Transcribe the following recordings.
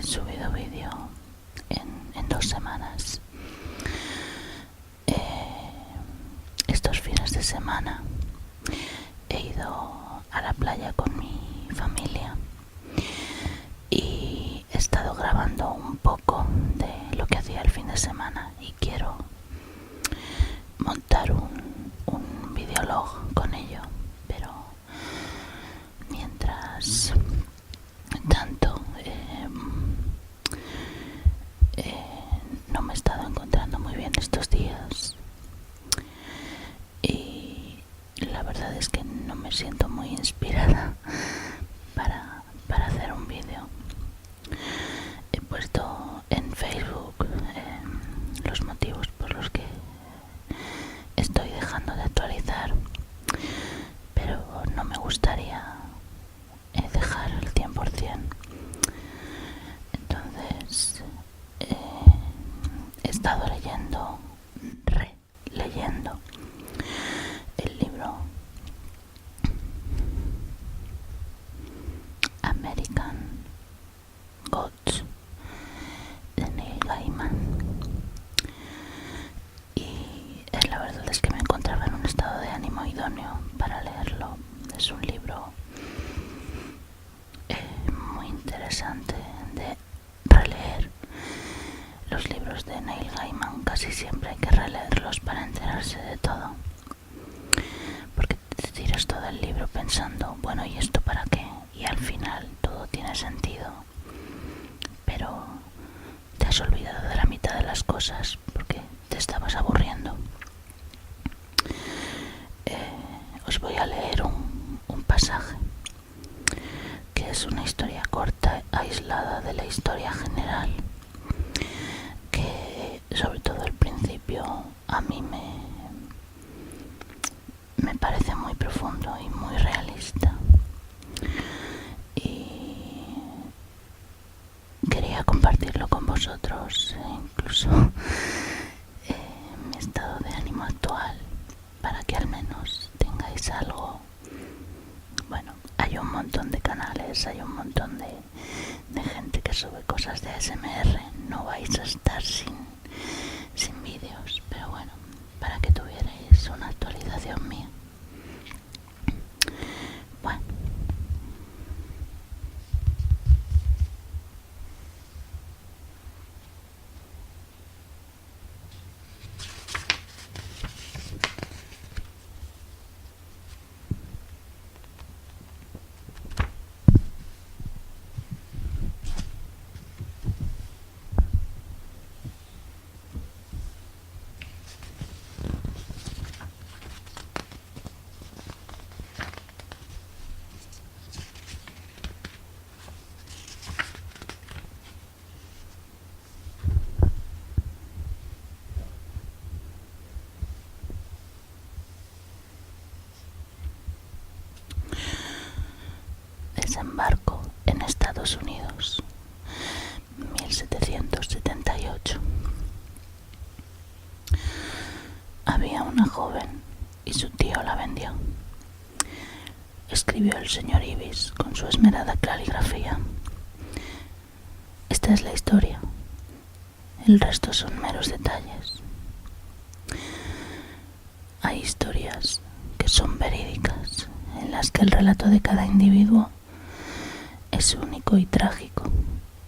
he subido vídeo en 2 semanas. Estos fines de semana he ido a la playa con mi familia y he estado grabando un poco de lo que hacía el fin de semana y quiero montar un videolog con ello, pero mientras tanto no me he estado encontrando muy bien estos días y la verdad es que no me siento muy inspirada para hacer un vídeo. He puesto en Facebook los motivos por los que estoy dejando de actualizar, pero no me gustaría dejar el 100%. Entonces he estado releyendo el libro American Gods de Neil Gaiman y la verdad es que me encontraba en un estado de ánimo idóneo para leerlo. Es un libro muy interesante de releer. Los libros de Neil Gaiman casi siempre hay que releerlos para enterarse de todo, porque te tiras todo el libro pensando, bueno, ¿y esto para qué? Y al final todo tiene sentido, pero te has olvidado de la mitad de las cosas porque te estabas aburriendo. Os voy a leer un pasaje que es una historia corta, aislada de la historia general, que sobre todo al principio a mí me parece muy profundo y muy realista, y quería compartirlo con vosotros, incluso mi estado de ánimo actual, para que al menos tengáis algo. Bueno, hay un montón de canales, hay un montón de gente que sube cosas de ASMR, no vais a estar sin vídeos, pero bueno, para que tuvierais una actualización mía. Bueno, desembarco en Estados Unidos, 1778. Había una joven y su tío la vendió. Escribió el señor Ibis con su esmerada caligrafía. Esta es la historia. El resto son meros detalles. Hay historias que son verídicas, en las que el relato de cada individuo es único y trágico,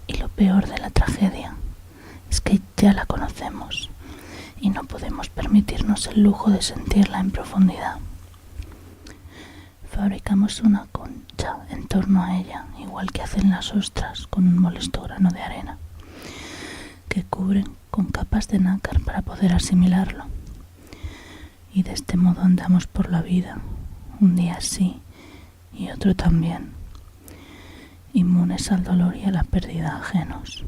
y lo peor de la tragedia es que ya la conocemos y no podemos permitirnos el lujo de sentirla en profundidad. Fabricamos una concha en torno a ella, igual que hacen las ostras con un molesto grano de arena, que cubren con capas de nácar para poder asimilarlo. Y de este modo andamos por la vida, un día sí y otro también, inmunes al dolor y a la pérdida ajenos.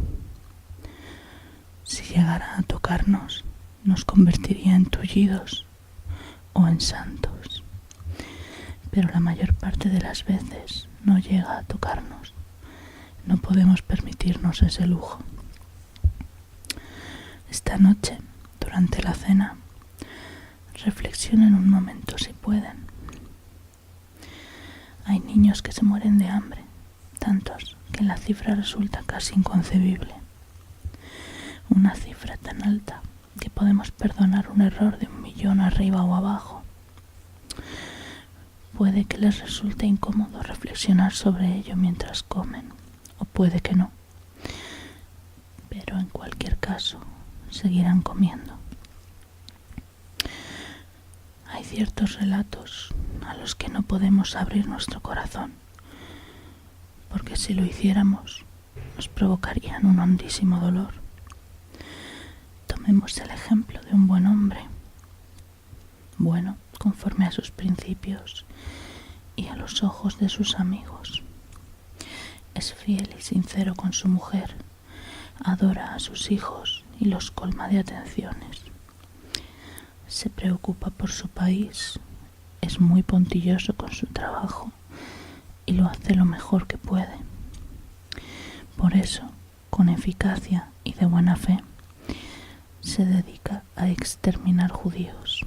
Si llegara a tocarnos, nos convertiría en tullidos o en santos, pero la mayor parte de las veces no llega a tocarnos. No podemos permitirnos ese lujo. Esta noche, durante la cena, reflexionen un momento si pueden. Hay niños que se mueren de hambre, tantos que la cifra resulta casi inconcebible. Una cifra tan alta que podemos perdonar un error de 1.000.000 arriba o abajo. Puede que les resulte incómodo reflexionar sobre ello mientras comen, o puede que no. Pero en cualquier caso, seguirán comiendo. Hay ciertos relatos a los que no podemos abrir nuestro corazón, porque si lo hiciéramos, nos provocarían un hondísimo dolor. Tomemos el ejemplo de un buen hombre, bueno conforme a sus principios y a los ojos de sus amigos. Es fiel y sincero con su mujer, adora a sus hijos y los colma de atenciones. Se preocupa por su país, es muy puntilloso con su trabajo y lo hace lo mejor que puede. Por eso, con eficacia y de buena fe, se dedica a exterminar judíos.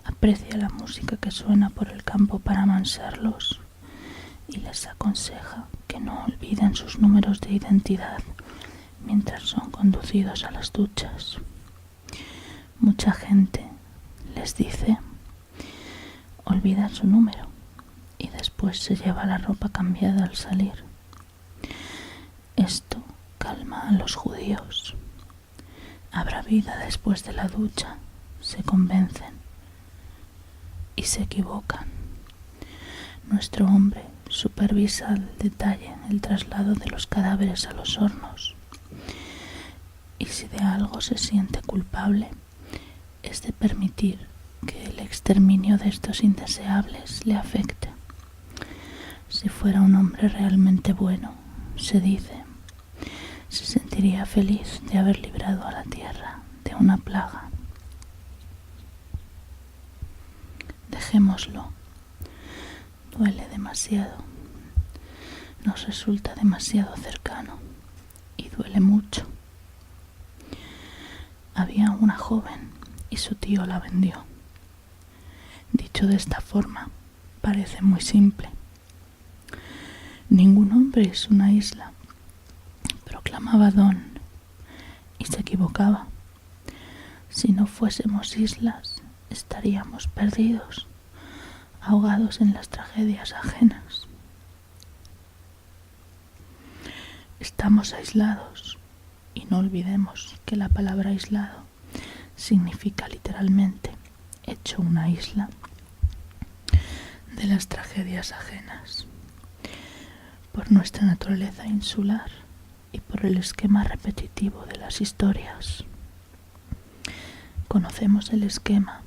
Aprecia la música que suena por el campo para amansarlos y les aconseja que no olviden sus números de identidad mientras son conducidos a las duchas. Mucha gente les dice, olvida su número y después se lleva la ropa cambiada al salir. Esto calma a los judíos. Habrá vida después de la ducha, se convencen y se equivocan. Nuestro hombre supervisa al detalle el traslado de los cadáveres a los hornos, y si de algo se siente culpable es de permitir que el exterminio de estos indeseables le afecte. Si fuera un hombre realmente bueno, se dice, se sentiría feliz de haber librado a la tierra de una plaga. Dejémoslo. Duele demasiado. Nos resulta demasiado cercano y duele mucho. Había una joven y su tío la vendió. Dicho de esta forma, parece muy simple. Ningún hombre es una isla, proclamaba Don, y se equivocaba. Si no fuésemos islas, estaríamos perdidos, ahogados en las tragedias ajenas. Estamos aislados, y no olvidemos que la palabra aislado significa literalmente hecho una isla de las tragedias ajenas. Por nuestra naturaleza insular y por el esquema repetitivo de las historias. Conocemos el esquema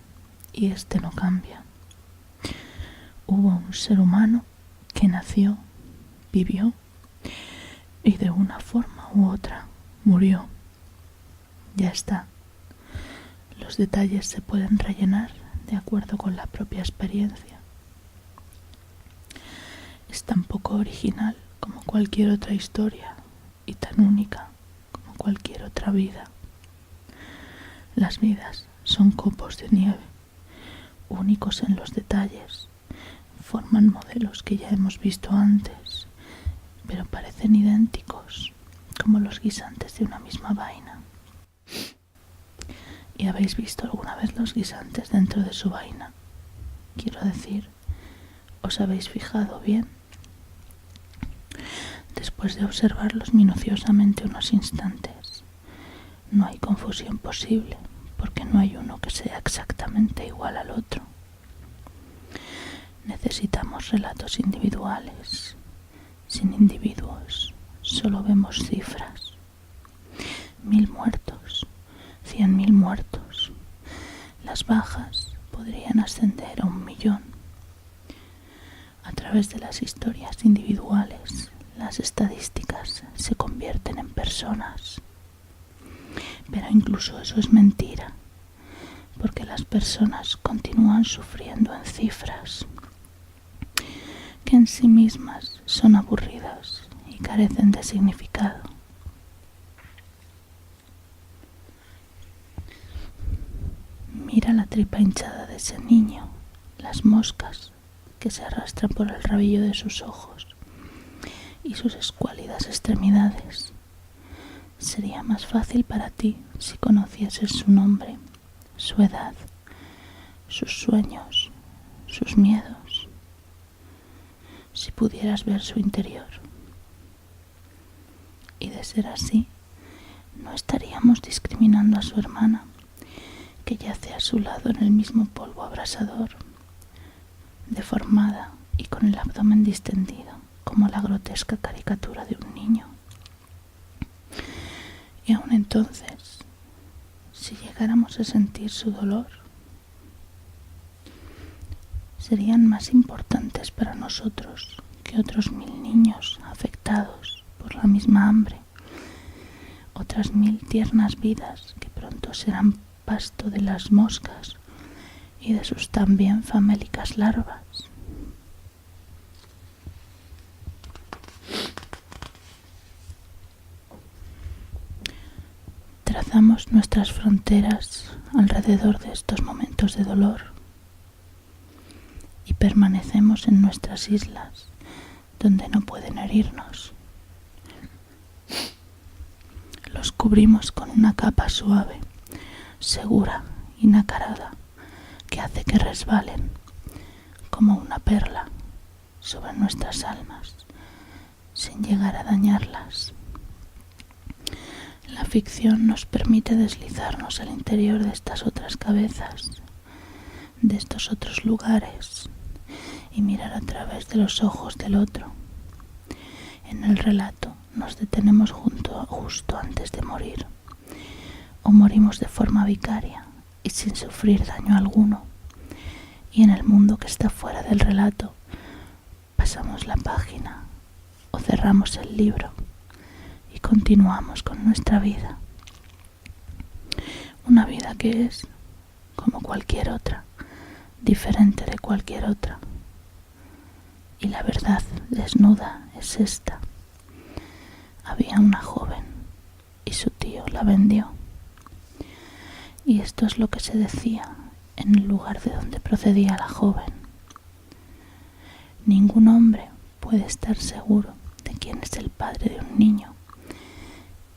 y este no cambia. Hubo un ser humano que nació, vivió y de una forma u otra murió. Ya está. Los detalles se pueden rellenar de acuerdo con la propia experiencia. Es tan poco original como cualquier otra historia y tan única como cualquier otra vida. Las vidas son copos de nieve, únicos en los detalles, forman modelos que ya hemos visto antes, pero parecen idénticos, como los guisantes de una misma vaina. ¿Y habéis visto alguna vez los guisantes dentro de su vaina? Quiero decir, ¿os habéis fijado bien? Después de observarlos minuciosamente unos instantes, no hay confusión posible, porque no hay uno que sea exactamente igual al otro. Necesitamos relatos individuales. Sin individuos, solo vemos cifras. 1.000 muertos, 100.000 muertos. Las bajas podrían ascender a 1.000.000. A través de las historias individuales, las estadísticas se convierten en personas. Pero incluso eso es mentira, porque las personas continúan sufriendo en cifras, que en sí mismas son aburridas y carecen de significado. Mira la tripa hinchada de ese niño, las moscas que se arrastran por el rabillo de sus ojos, y sus escuálidas extremidades. Sería más fácil para ti si conocieses su nombre, su edad, sus sueños, sus miedos, si pudieras ver su interior. Y de ser así, no estaríamos discriminando a su hermana, que yace a su lado en el mismo polvo abrasador, deformada y con el abdomen distendido, como la grotesca caricatura de un niño. Y aun entonces, si llegáramos a sentir su dolor, serían más importantes para nosotros que otros 1000 niños afectados por la misma hambre, otras 1000 tiernas vidas que pronto serán pasto de las moscas y de sus también famélicas larvas. Trazamos nuestras fronteras alrededor de estos momentos de dolor y permanecemos en nuestras islas donde no pueden herirnos. Los cubrimos con una capa suave, segura y nacarada, que hace que resbalen como una perla sobre nuestras almas sin llegar a dañarlas. La ficción nos permite deslizarnos al interior de estas otras cabezas, de estos otros lugares, y mirar a través de los ojos del otro. En el relato nos detenemos justo antes de morir, o morimos de forma vicaria y sin sufrir daño alguno, y en el mundo que está fuera del relato pasamos la página o cerramos el libro y continuamos con nuestra vida. Una vida que es, como cualquier otra, diferente de cualquier otra. Y la verdad desnuda es esta. Había una joven y su tío la vendió. Y esto es lo que se decía en el lugar de donde procedía la joven. Ningún hombre puede estar seguro de quién es el padre de un niño,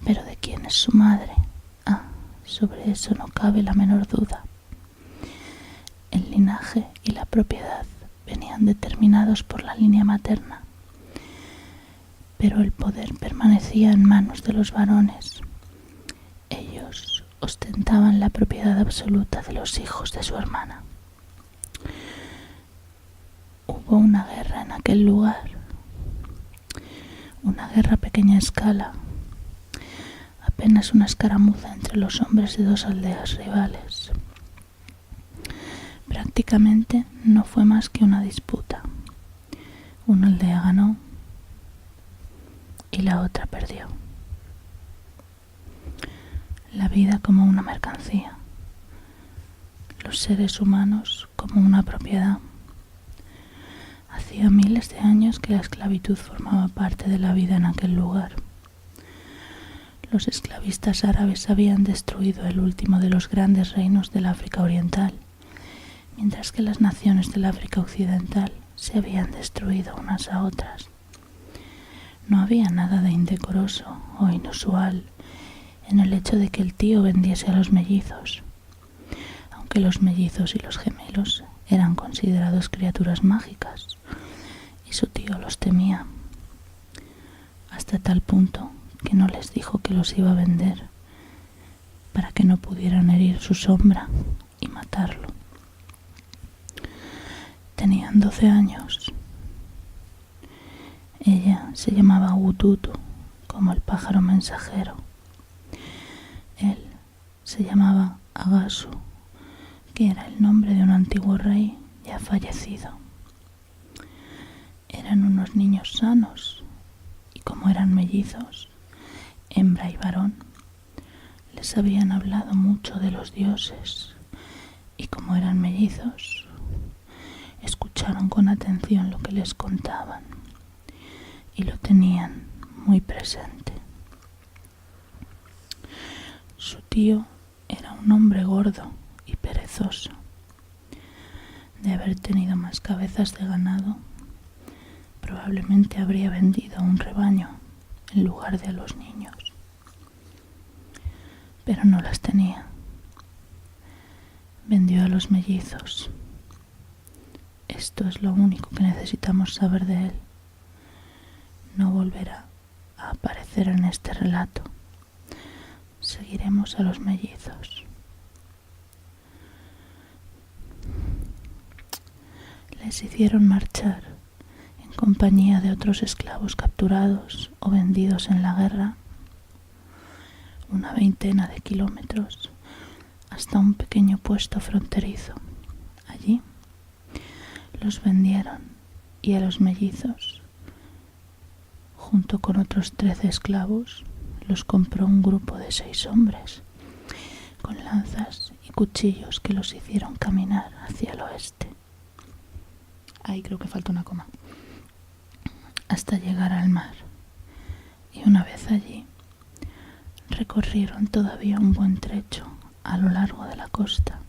pero de quién es su madre, sobre eso no cabe la menor duda. El linaje y la propiedad venían determinados por la línea materna, pero el poder permanecía en manos de los varones. Ellos ostentaban la propiedad absoluta de los hijos de su hermana. Hubo una guerra en aquel lugar, una guerra a pequeña escala, apenas una escaramuza entre los hombres de 2 aldeas rivales. Prácticamente no fue más que una disputa. Una aldea ganó y la otra perdió. La vida como una mercancía, los seres humanos como una propiedad. Hacía miles de años que la esclavitud formaba parte de la vida en aquel lugar. Los esclavistas árabes habían destruido el último de los grandes reinos del África Oriental, mientras que las naciones del África Occidental se habían destruido unas a otras. No había nada de indecoroso o inusual en el hecho de que el tío vendiese a los mellizos, aunque los mellizos y los gemelos eran considerados criaturas mágicas, y su tío los temía, hasta tal punto que no les dijo que los iba a vender, para que no pudieran herir su sombra y matarlo. Tenían 12 años. Ella se llamaba Ututu, como el pájaro mensajero. Él se llamaba Agasu, que era el nombre de un antiguo rey ya fallecido. Eran unos niños sanos, y como eran mellizos, hembra y varón, les habían hablado mucho de los dioses, y como eran mellizos, escucharon con atención lo que les contaban, y lo tenían muy presente. Su tío era un hombre gordo y perezoso. De haber tenido más cabezas de ganado, Probablemente habría vendido a un rebaño en lugar de a los niños, pero no las tenía. Vendió a los mellizos. Esto es lo único que necesitamos saber de él. No volverá a aparecer en este relato. Seguiremos a los mellizos. Les hicieron marchar en compañía de otros esclavos capturados o vendidos en la guerra, una veintena de kilómetros, hasta un pequeño puesto fronterizo. Allí los vendieron y a los mellizos, junto con otros 13 esclavos, los compró un grupo de 6 hombres, con lanzas y cuchillos que los hicieron caminar hacia el oeste. Ahí creo que falta una coma. Hasta llegar al mar. Y una vez allí, recorrieron todavía un buen trecho a lo largo de la costa.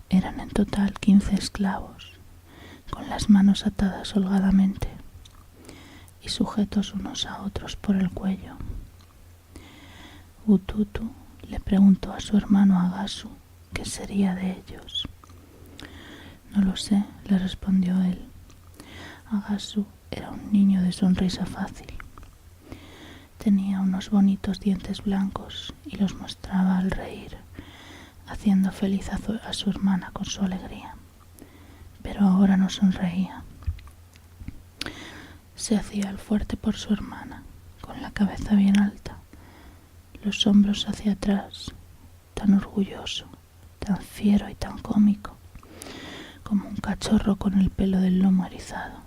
Eran en total 15 esclavos, con las manos atadas holgadamente y sujetos unos a otros por el cuello. Ututu le preguntó a su hermano Agasu qué sería de ellos. No lo sé, le respondió él. Agasu era un niño de sonrisa fácil. Tenía unos bonitos dientes blancos y los mostraba al reír, haciendo feliz a su hermana con su alegría. Pero ahora no sonreía. Se hacía el fuerte por su hermana, con la cabeza bien alta, los hombros hacia atrás, tan orgulloso, tan fiero y tan cómico, como un cachorro con el pelo del lomo erizado.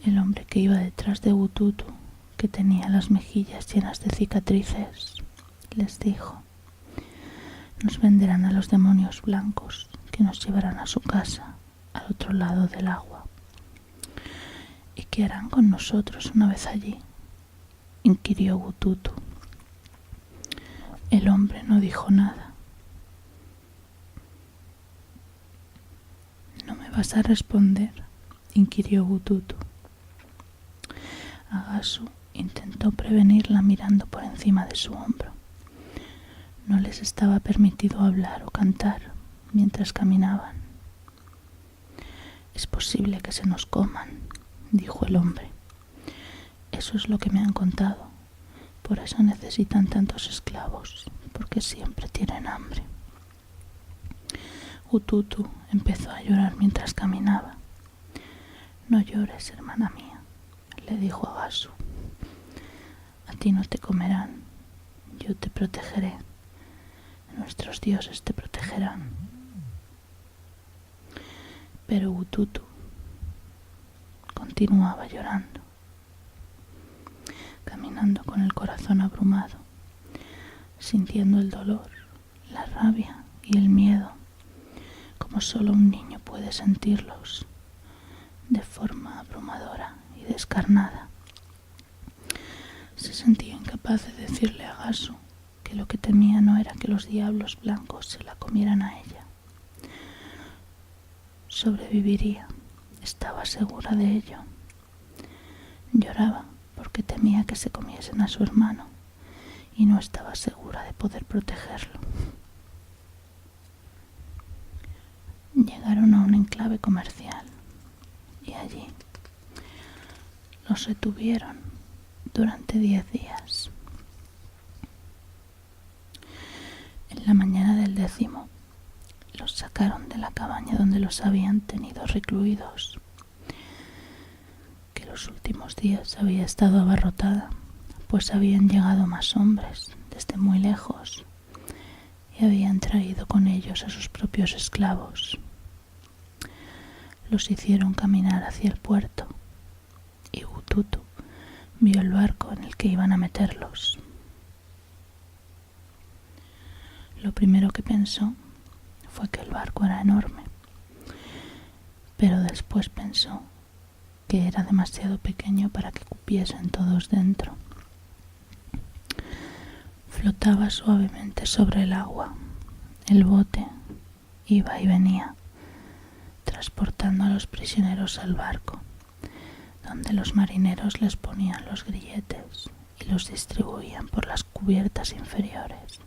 El hombre que iba detrás de Ututu, que tenía las mejillas llenas de cicatrices, les dijo: nos venderán a los demonios blancos, que nos llevarán a su casa, al otro lado del agua. ¿Y qué harán con nosotros una vez allí?, inquirió Ututu. El hombre no dijo nada. ¿No me vas a responder?, inquirió Ututu. Agasu intentó prevenirla mirando por encima de su hombro. No les estaba permitido hablar o cantar mientras caminaban. Es posible que se nos coman, dijo el hombre. Eso es lo que me han contado. Por eso necesitan tantos esclavos, porque siempre tienen hambre. Ututu empezó a llorar mientras caminaba. No llores, hermana mía, le dijo Agasu. A ti no te comerán, yo te protegeré. Nuestros dioses te protegerán. Pero Ututu continuaba llorando, caminando con el corazón abrumado, sintiendo el dolor, la rabia y el miedo, como solo un niño puede sentirlos, de forma abrumadora y descarnada. Se sentía incapaz de decirle a Agasu que lo que temía no era que los diablos blancos se la comieran a ella. Sobreviviría, estaba segura de ello. Lloraba porque temía que se comiesen a su hermano y no estaba segura de poder protegerlo. Llegaron a un enclave comercial y allí los retuvieron durante 10 días. En la mañana del 10º los sacaron de la cabaña donde los habían tenido recluidos, que los últimos días había estado abarrotada, pues habían llegado más hombres desde muy lejos y habían traído con ellos a sus propios esclavos. Los hicieron caminar hacia el puerto y Ututu vio el barco en el que iban a meterlos. Lo primero que pensó fue que el barco era enorme, pero después pensó que era demasiado pequeño para que cupiesen todos dentro. Flotaba suavemente sobre el agua. El bote iba y venía, transportando a los prisioneros al barco, donde los marineros les ponían los grilletes y los distribuían por las cubiertas inferiores.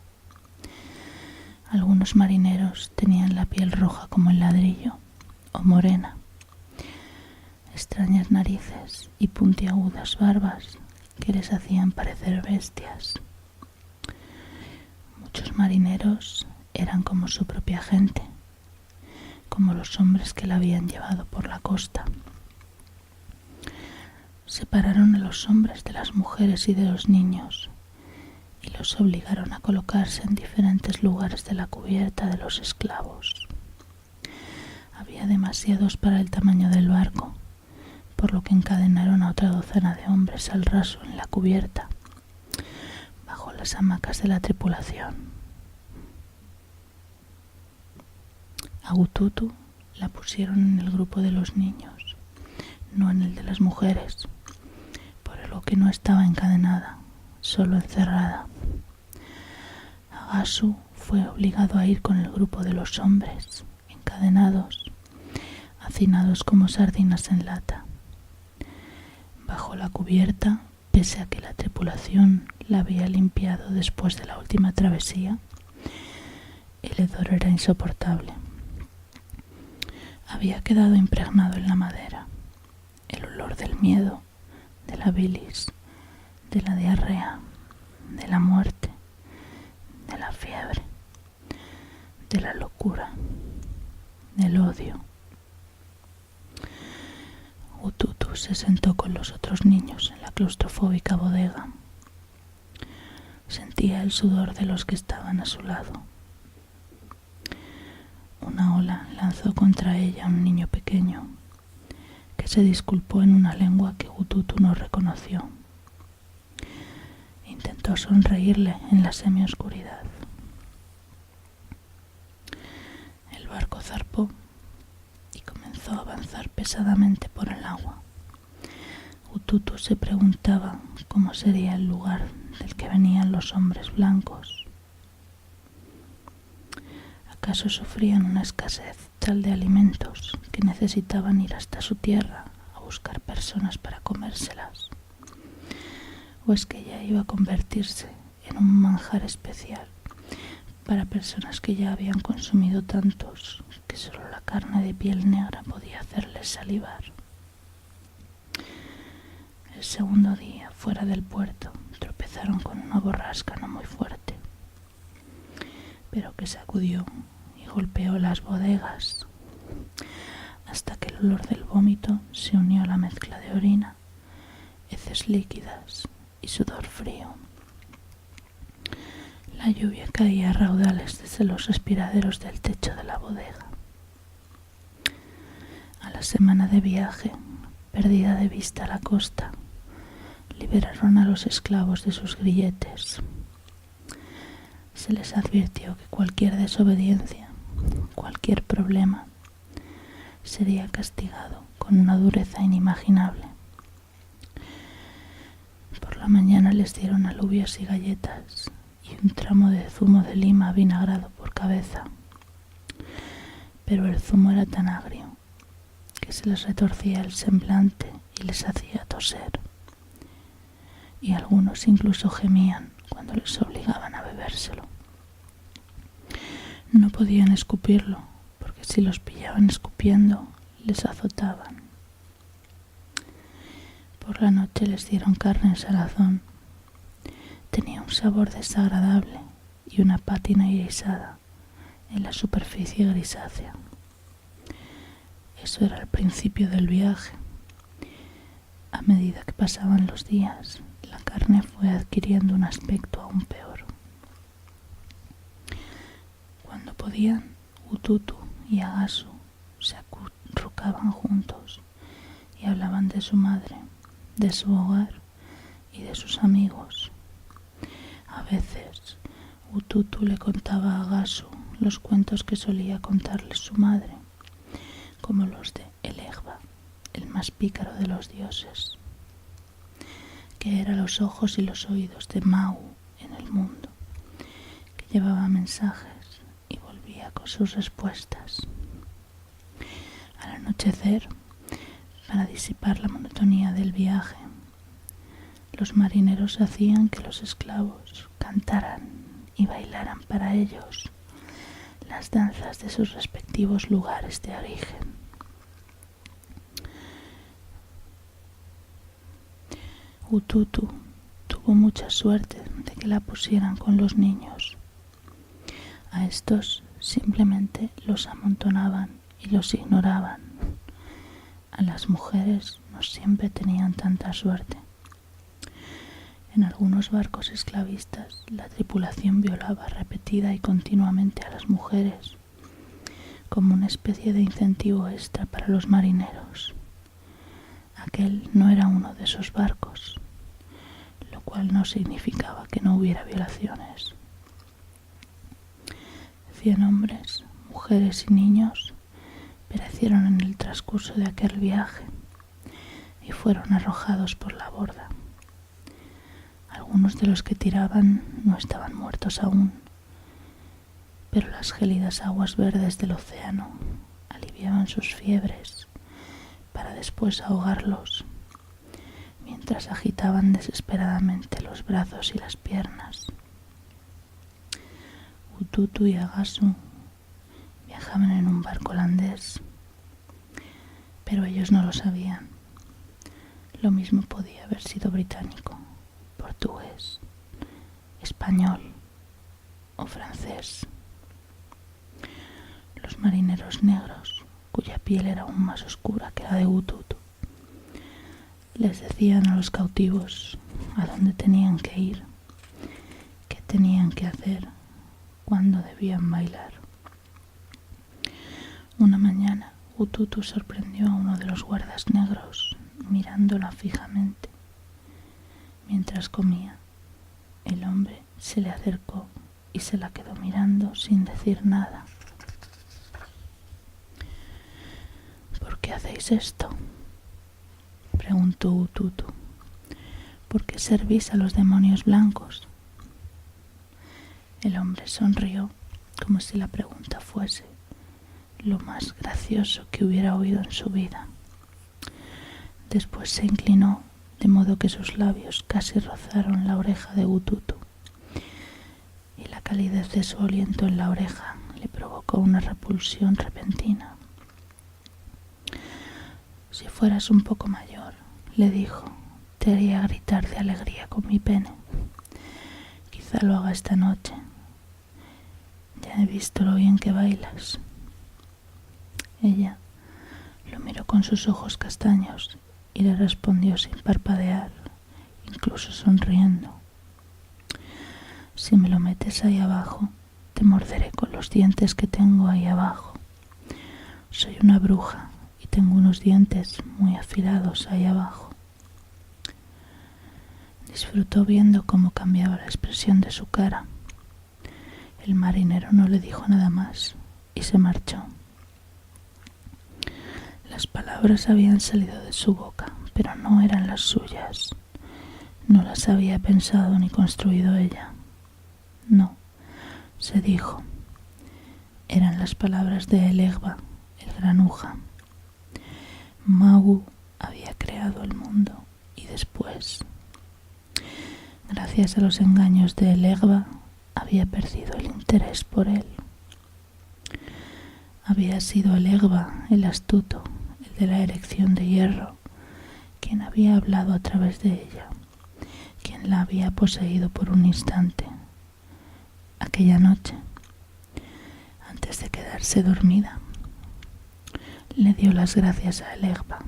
Algunos marineros tenían la piel roja como el ladrillo o morena, extrañas narices y puntiagudas barbas que les hacían parecer bestias. Muchos marineros eran como su propia gente, como los hombres que la habían llevado por la costa. Separaron a los hombres de las mujeres y de los niños y los obligaron a colocarse en diferentes lugares de la cubierta de los esclavos. Había demasiados para el tamaño del barco, por lo que encadenaron a otra docena de hombres al raso en la cubierta, bajo las hamacas de la tripulación. A Ututu la pusieron en el grupo de los niños, no en el de las mujeres, por lo que no estaba encadenada, solo encerrada. Agasu fue obligado a ir con el grupo de los hombres, encadenados, hacinados como sardinas en lata. Bajo la cubierta, pese a que la tripulación la había limpiado después de la última travesía, el hedor era insoportable. Había quedado impregnado en la madera el olor del miedo, de la bilis, de la diarrea, de la muerte, de la fiebre, de la locura, del odio. Ututu se sentó con los otros niños en la claustrofóbica bodega. Sentía el sudor de los que estaban a su lado. Una ola lanzó contra ella a un niño pequeño, que se disculpó en una lengua que Ututu no reconoció. Intentó sonreírle en la semioscuridad. El barco zarpó y comenzó a avanzar pesadamente por el agua. Ututu se preguntaba cómo sería el lugar del que venían los hombres blancos. ¿Acaso sufrían una escasez tal de alimentos que necesitaban ir hasta su tierra a buscar personas para comérselas? ¿O es que ella iba a convertirse en un manjar especial para personas que ya habían consumido tantos que solo la carne de piel negra podía hacerles salivar? El segundo día, fuera del puerto, tropezaron con una borrasca no muy fuerte, pero que sacudió y golpeó las bodegas, hasta que el olor del vómito se unió a la mezcla de orina, heces líquidas y sudor frío. La lluvia caía a raudales desde los respiraderos del techo de la bodega. A la semana de viaje, perdida de vista la costa, liberaron a los esclavos de sus grilletes. Se les advirtió que cualquier desobediencia, cualquier problema, sería castigado con una dureza inimaginable. Por la mañana les dieron alubias y galletas y un tramo de zumo de lima vinagrado por cabeza, pero el zumo era tan agrio que se les retorcía el semblante y les hacía toser, y algunos incluso gemían cuando les obligaban a bebérselo. No podían escupirlo, porque si los pillaban escupiendo, les azotaban. Por la noche les dieron carne en salazón. Tenía un sabor desagradable y una pátina irisada en la superficie grisácea. Eso era el principio del viaje. A medida que pasaban los días, la carne fue adquiriendo un aspecto aún peor. Cuando podían, Ututu y Agasu se acurrucaban juntos y hablaban de su madre, de su hogar y de sus amigos. A veces, Ututu le contaba a Agasu los cuentos que solía contarle su madre, como los de Elegba, el más pícaro de los dioses, que era los ojos y los oídos de Mau en el mundo, que llevaba mensajes y volvía con sus respuestas. anochecer, para disipar la monotonía del viaje, los marineros hacían que los esclavos cantaran y bailaran para ellos las danzas de sus respectivos lugares de origen. Ututu tuvo mucha suerte de que la pusieran con los niños. A estos simplemente los amontonaban y los ignoraban. A las mujeres no siempre tenían tanta suerte. En algunos barcos esclavistas, la tripulación violaba repetida y continuamente a las mujeres, como una especie de incentivo extra para los marineros. Aquel no era uno de esos barcos, lo cual no significaba que no hubiera violaciones. 100 hombres, mujeres y niños perecieron en el transcurso de aquel viaje y fueron arrojados por la borda. Algunos de los que tiraban no estaban muertos aún, pero las gélidas aguas verdes del océano aliviaban sus fiebres para después ahogarlos, mientras agitaban desesperadamente los brazos y las piernas. Ututu y Agasu viajaban en un barco holandés, pero ellos no lo sabían. Lo mismo podía haber sido británico, portugués, español o francés. Los marineros negros, cuya piel era aún más oscura que la de Ututu, les decían a los cautivos a dónde tenían que ir, qué tenían que hacer, cuándo debían bailar. Una mañana, Ututu sorprendió a uno de los guardas negros mirándola fijamente. Mientras comía, el hombre se le acercó y se la quedó mirando sin decir nada. ¿Por qué hacéis esto?, preguntó Ututu. ¿Por qué servís a los demonios blancos? El hombre sonrió como si la pregunta fuese lo más gracioso que hubiera oído en su vida. Después se inclinó de modo que sus labios casi rozaron la oreja de Ututu, y la calidez de su aliento en la oreja le provocó una repulsión repentina. Si fueras un poco mayor, le dijo, te haría gritar de alegría con mi pene. Quizá lo haga esta noche. Ya he visto lo bien que bailas. Ella lo miró con sus ojos castaños y le respondió sin parpadear, incluso sonriendo. Si me lo metes ahí abajo, te morderé con los dientes que tengo ahí abajo. Soy una bruja y tengo unos dientes muy afilados ahí abajo. Disfrutó viendo cómo cambiaba la expresión de su cara. El marinero no le dijo nada más y se marchó. Las palabras habían salido de su boca, pero no eran las suyas. No las había pensado ni construido ella. No, se dijo. Eran las palabras de Elegba, el granuja. Magu había creado el mundo y después, gracias a los engaños de Elegba, había perdido el interés por él. Había sido Elegba, el astuto, el de la erección de hierro, quien había hablado a través de ella, quien la había poseído por un instante. Aquella noche, antes de quedarse dormida, le dio las gracias a Elegba.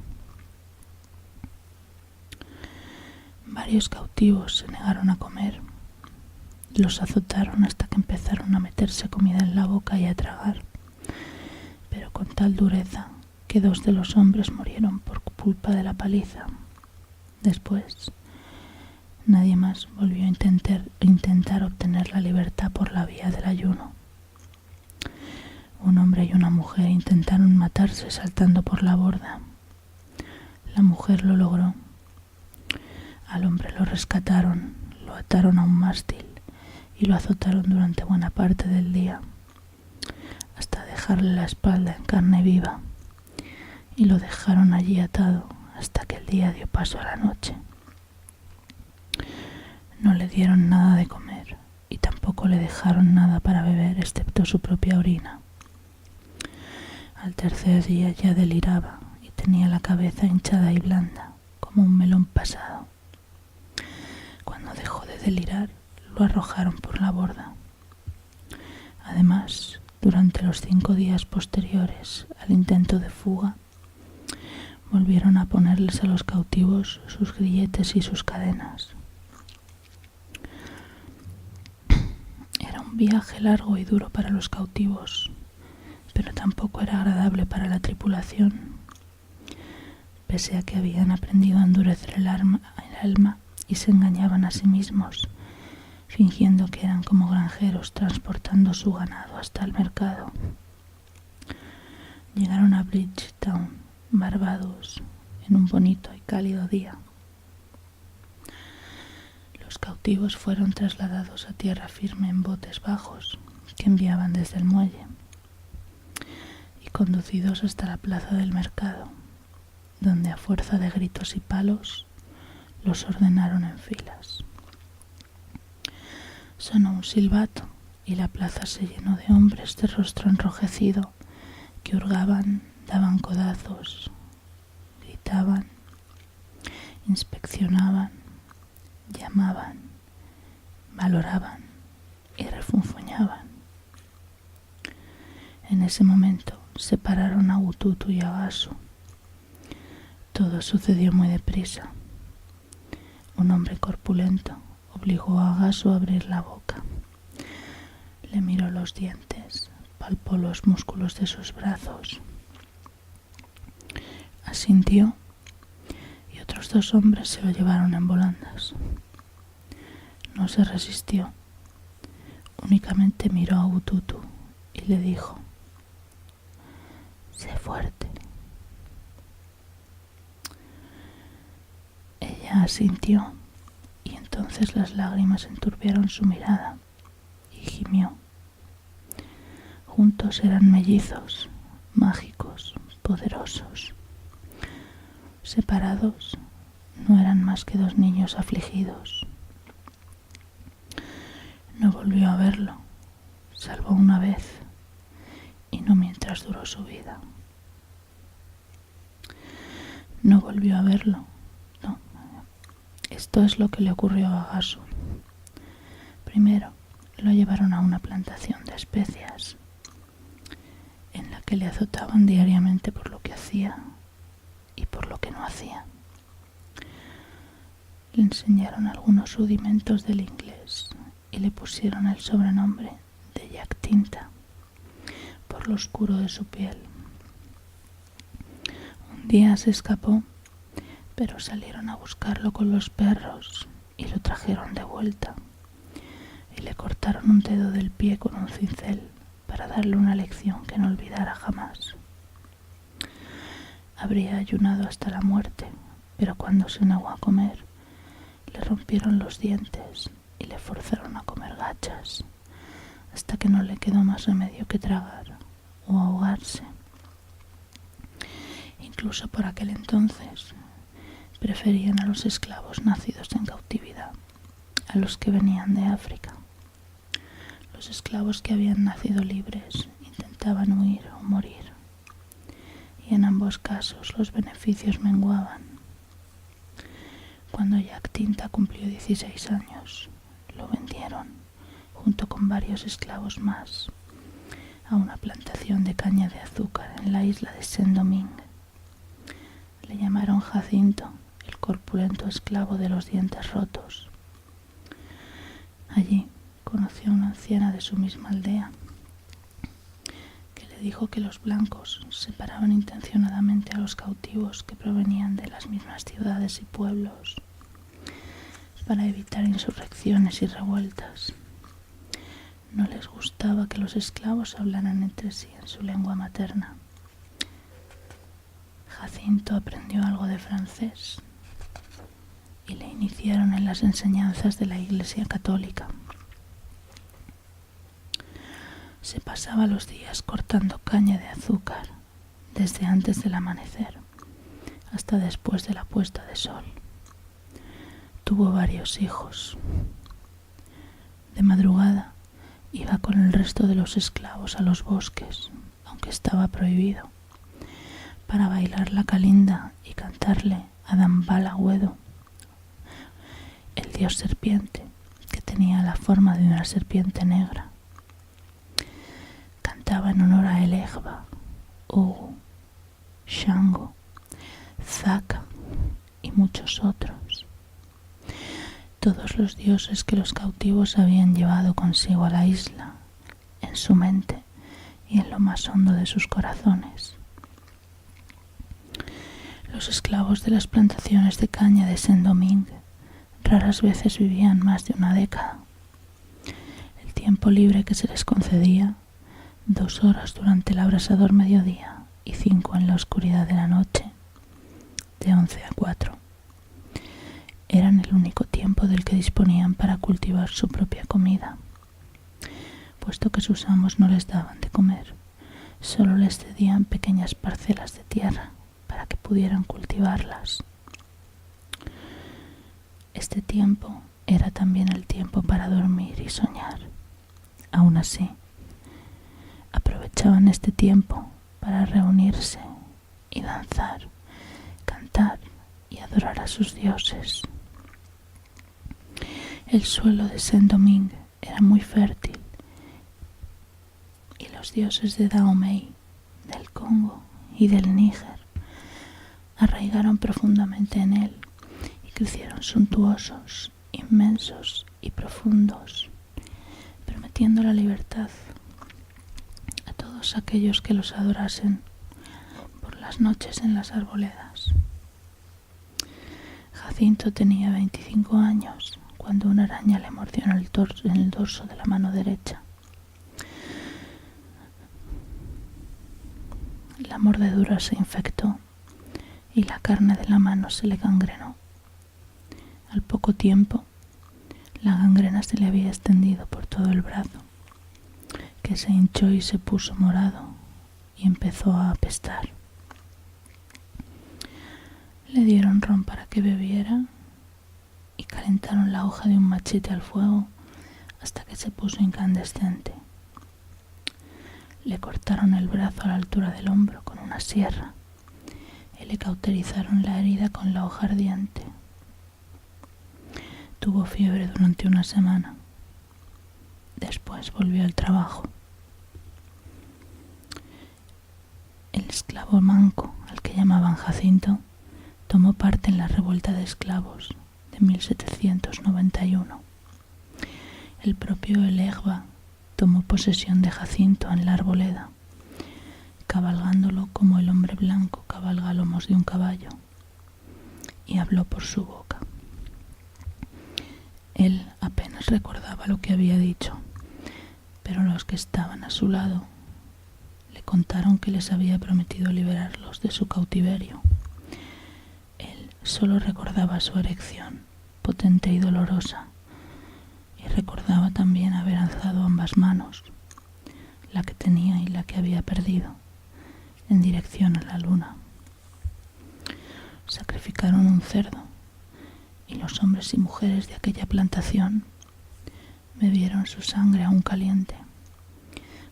Varios cautivos se negaron a comer. Los azotaron hasta que empezaron a meterse comida en la boca y a tragar, pero con tal dureza que 2 de los hombres murieron por culpa de la paliza. Después, nadie más volvió a intentar obtener la libertad por la vía del ayuno. Un hombre y una mujer intentaron matarse saltando por la borda. La mujer lo logró. Al hombre lo rescataron, lo ataron a un mástil y lo azotaron durante buena parte del día, hasta dejarle la espalda en carne viva y lo dejaron allí atado hasta que el día dio paso a la noche. No le dieron nada de comer y tampoco le dejaron nada para beber excepto su propia orina. Al tercer día ya deliraba y tenía la cabeza hinchada y blanda como un melón pasado. Cuando dejó de delirar, lo arrojaron por la borda. Además, durante los 5 días posteriores al intento de fuga, volvieron a ponerles a los cautivos sus grilletes y sus cadenas. Era un viaje largo y duro para los cautivos, pero tampoco era agradable para la tripulación, pese a que habían aprendido a endurecer el alma y se engañaban a sí mismos, fingiendo que eran como granjeros transportando su ganado hasta el mercado. Llegaron a Bridgetown, Barbados, en un bonito y cálido día. Los cautivos fueron trasladados a tierra firme en botes bajos que enviaban desde el muelle y conducidos hasta la plaza del mercado, donde a fuerza de gritos y palos los ordenaron en filas. Sonó un silbato y la plaza se llenó de hombres de rostro enrojecido que hurgaban, daban codazos, gritaban, inspeccionaban, llamaban, valoraban y refunfuñaban. En ese momento separaron a Ututu y a Gasu. Todo sucedió muy deprisa. Un hombre corpulento obligó a Gasu a abrir la boca. Le miró los dientes, palpó los músculos de sus brazos. Asintió y otros 2 hombres se lo llevaron en volandas. No se resistió, únicamente miró a Ututu y le dijo: «Sé fuerte». Ella asintió y entonces las lágrimas enturbiaron su mirada y gimió. Juntos eran mellizos, mágicos, poderosos. Separados, no eran más que 2 niños afligidos. No volvió a verlo, salvo una vez, y no mientras duró su vida. No volvió a verlo, no. Esto es lo que le ocurrió a Gasu. Primero, lo llevaron a una plantación de especias, en la que le azotaban diariamente por lo que hacía y por lo que no hacía. Le enseñaron algunos rudimentos del inglés y le pusieron el sobrenombre de Jack Tinta por lo oscuro de su piel. Un día se escapó, pero salieron a buscarlo con los perros y lo trajeron de vuelta y le cortaron un dedo del pie con un cincel para darle una lección que no olvidara jamás. Habría ayunado hasta la muerte, pero cuando se negó a comer, le rompieron los dientes y le forzaron a comer gachas, hasta que no le quedó más remedio que tragar o ahogarse. Incluso por aquel entonces preferían a los esclavos nacidos en cautividad a los que venían de África. Los esclavos que habían nacido libres intentaban huir o morir, y en ambos casos los beneficios menguaban. Cuando Jack Tinta cumplió 16 años, lo vendieron, junto con varios esclavos más, a una plantación de caña de azúcar en la isla de Saint-Domingue. Le llamaron Jacinto, el corpulento esclavo de los dientes rotos. Allí conoció a una anciana de su misma aldea, que le dijo que los blancos separaban intencionadamente a los cautivos que provenían de las mismas ciudades y pueblos para evitar insurrecciones y revueltas. No les gustaba que los esclavos hablaran entre sí en su lengua materna. Jacinto aprendió algo de francés y le iniciaron en las enseñanzas de la Iglesia Católica. Se pasaba los días cortando caña de azúcar, desde antes del amanecer hasta después de la puesta de sol. Tuvo varios hijos. De madrugada iba con el resto de los esclavos a los bosques, aunque estaba prohibido, para bailar la calinda y cantarle a Dambala Wedo, el dios serpiente, que tenía la forma de una serpiente negra. Cantaba en honor a Elegba, Ogu, Shango, Zaka y muchos otros. Todos los dioses que los cautivos habían llevado consigo a la isla, en su mente y en lo más hondo de sus corazones. Los esclavos de las plantaciones de caña de Saint-Domingue raras veces vivían más de una década. El tiempo libre que se les concedía, 2 horas durante el abrasador mediodía y 5 en la oscuridad de la noche, de 11 a 4, eran el único tiempo del que disponían para cultivar su propia comida, puesto que sus amos no les daban de comer, solo les cedían pequeñas parcelas de tierra para que pudieran cultivarlas. Este tiempo era también el tiempo para dormir y soñar. Aún así, aprovechaban este tiempo para reunirse y danzar, cantar y adorar a sus dioses. El suelo de Saint-Domingue era muy fértil y los dioses de Dahomey, del Congo y del Níger arraigaron profundamente en él y crecieron suntuosos, inmensos y profundos, prometiendo la libertad a todos aquellos que los adorasen por las noches en las arboledas. Jacinto tenía 25 años cuando una araña le mordió en el dorso de la mano derecha. La mordedura se infectó y la carne de la mano se le gangrenó. Al poco tiempo, la gangrena se le había extendido por todo el brazo, que se hinchó y se puso morado y empezó a apestar. Le dieron ron para que bebiera y calentaron la hoja de un machete al fuego hasta que se puso incandescente. Le cortaron el brazo a la altura del hombro con una sierra y le cauterizaron la herida con la hoja ardiente. Tuvo fiebre durante una semana. Después volvió al trabajo. El esclavo manco, al que llamaban Jacinto, tomó parte en la revuelta de esclavos de 1791. El propio Elegba tomó posesión de Jacinto en la arboleda, cabalgándolo como el hombre blanco cabalga a lomos de un caballo, y habló por su boca. Él apenas recordaba lo que había dicho, pero los que estaban a su lado le contaron que les había prometido liberarlos de su cautiverio. Él solo recordaba su erección, potente y dolorosa, y recordaba también haber alzado ambas manos, la que tenía y la que había perdido, en dirección a la luna. Sacrificaron un cerdo, y los hombres y mujeres de aquella plantación bebieron su sangre aún caliente,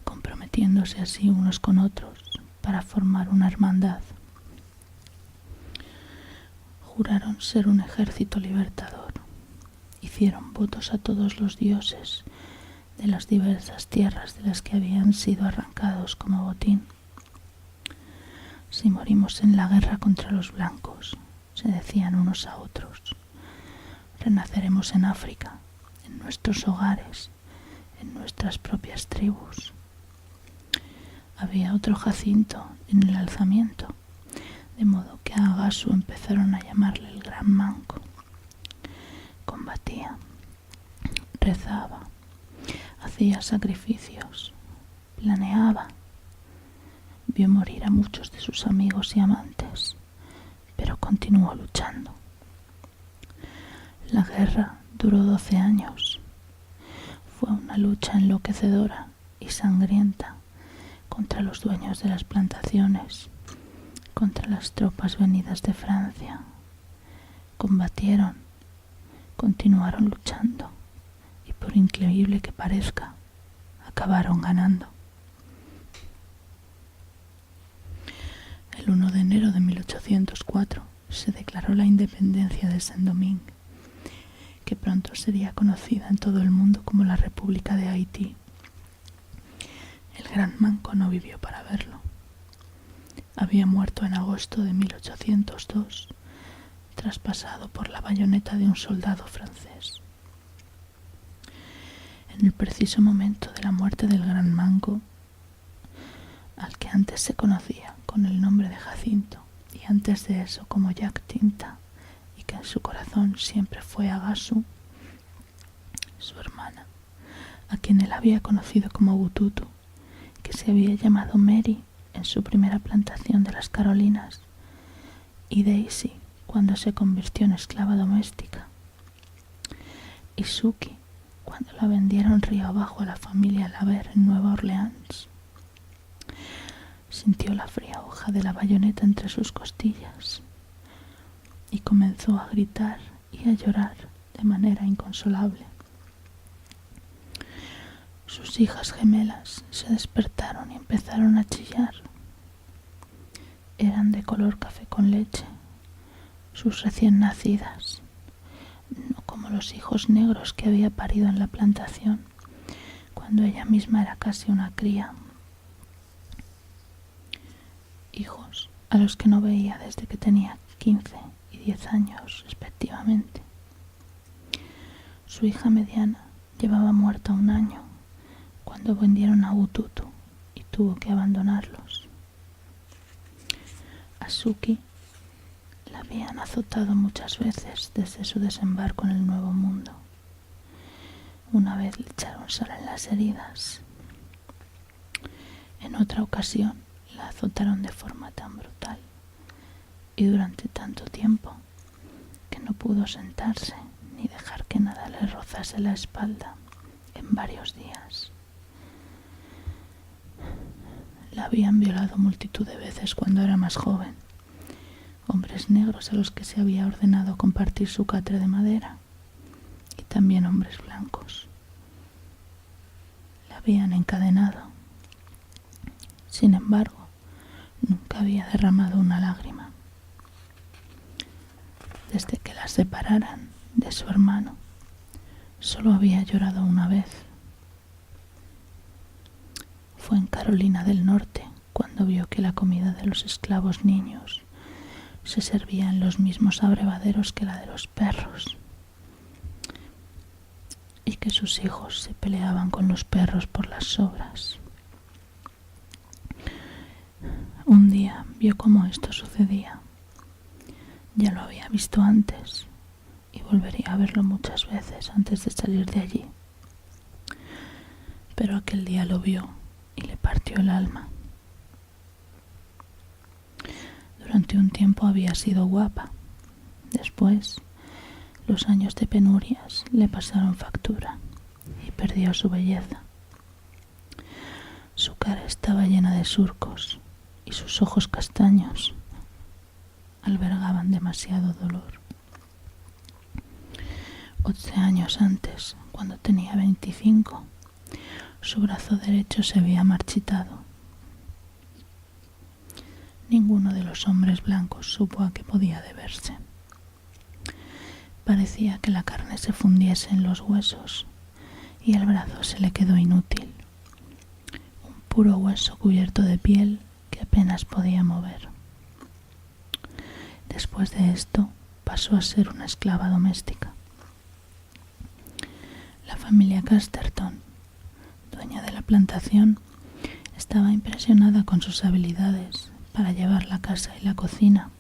comprometiéndose así unos con otros para formar una hermandad. Juraron ser un ejército libertador. Hicieron votos a todos los dioses de las diversas tierras de las que habían sido arrancados como botín. Si morimos en la guerra contra los blancos, se decían unos a otros, renaceremos en África, en nuestros hogares, en nuestras propias tribus. Había otro Jacinto en el alzamiento, de modo que a Agasu empezaron a llamarle el Gran Manco. Combatía, rezaba, hacía sacrificios, planeaba. Vio morir a muchos de sus amigos y amantes, pero continuó luchando. La guerra duró 12 años. Fue una lucha enloquecedora y sangrienta contra los dueños de las plantaciones contra las tropas venidas de Francia. Combatieron, continuaron luchando y, por increíble que parezca, acabaron ganando. El 1 de enero de 1804 se declaró la independencia de Saint-Domingue, que pronto sería conocida en todo el mundo como la República de Haití. El gran manco no vivió para verlo. Había muerto en agosto de 1802, traspasado por la bayoneta de un soldado francés. En el preciso momento de la muerte del gran manco, al que antes se conocía con el nombre de Jacinto y antes de eso como Jack Tinta, y que en su corazón siempre fue Agasu, su hermana, a quien él había conocido como Bututu, que se había llamado Mary en su primera plantación de las Carolinas, y Daisy cuando se convirtió en esclava doméstica, y Suki cuando la vendieron río abajo a la familia Laver en Nueva Orleans. Sintió la fría hoja de la bayoneta entre sus costillas y comenzó a gritar y a llorar de manera inconsolable. Sus hijas gemelas se despertaron y empezaron a chillar. Eran de color café con leche, sus recién nacidas, no como los hijos negros que había parido en la plantación, cuando ella misma era casi una cría. Hijos a los que no veía desde que tenía 15 y 10 años respectivamente. Su hija mediana llevaba muerta 1 año cuando vendieron a Bututu y tuvo que abandonarlos. A Suki la habían azotado muchas veces desde su desembarco en el Nuevo Mundo. Una vez le echaron sal en las heridas. En otra ocasión la azotaron de forma tan brutal y durante tanto tiempo que no pudo sentarse ni dejar que nada le rozase la espalda en varios días. La habían violado multitud de veces cuando era más joven, hombres negros a los que se había ordenado compartir su catre de madera, y también hombres blancos. La habían encadenado. Sin embargo, nunca había derramado una lágrima. Desde que la separaran de su hermano, solo había llorado una vez. Fue en Carolina del Norte cuando vio que la comida de los esclavos niños se servía en los mismos abrevaderos que la de los perros, y que sus hijos se peleaban con los perros por las sobras. Un día vio cómo esto sucedía. Ya lo había visto antes y volvería a verlo muchas veces antes de salir de allí. Pero aquel día lo vio y le partió el alma. Durante un tiempo había sido guapa. Después, los años de penurias le pasaron factura y perdió su belleza. Su cara estaba llena de surcos y sus ojos castaños albergaban demasiado dolor. 11 años antes, cuando tenía 25, su brazo derecho se había marchitado. Ninguno de los hombres blancos supo a qué podía deberse. Parecía que la carne se fundiese en los huesos y el brazo se le quedó inútil. Un puro hueso cubierto de piel que apenas podía mover. Después de esto, pasó a ser una esclava doméstica. La familia Casterton, dueña de la plantación, estaba impresionada con sus habilidades para llevar la casa y la cocina,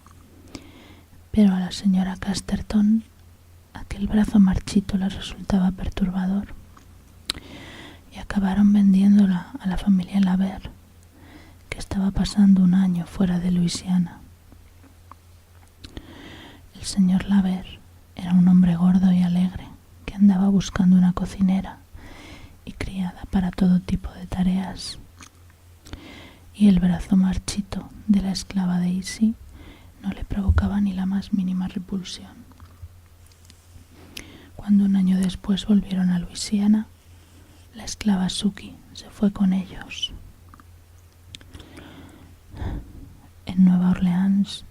pero a la señora Casterton aquel brazo marchito le resultaba perturbador y acabaron vendiéndola a la familia Laver, que estaba pasando 1 año fuera de Luisiana. El señor Laver era un hombre gordo y alegre que andaba buscando una cocinera y criada para todo tipo de tareas, y el brazo marchito de la esclava Daisy no le provocaba ni la más mínima repulsión. Cuando un año después volvieron a Luisiana, la esclava Suki se fue con ellos. En Nueva Orleans,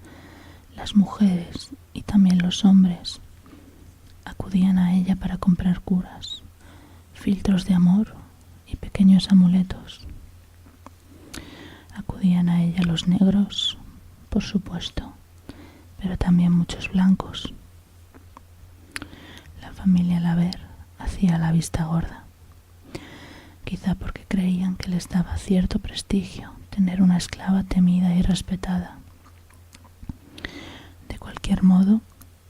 las mujeres y también los hombres acudían a ella para comprar curas, filtros de amor y pequeños amuletos. Acudían a ella los negros, por supuesto, pero también muchos blancos. La familia Laver hacía la vista gorda, quizá porque creían que les daba cierto prestigio tener una esclava temida y respetada. De cualquier modo,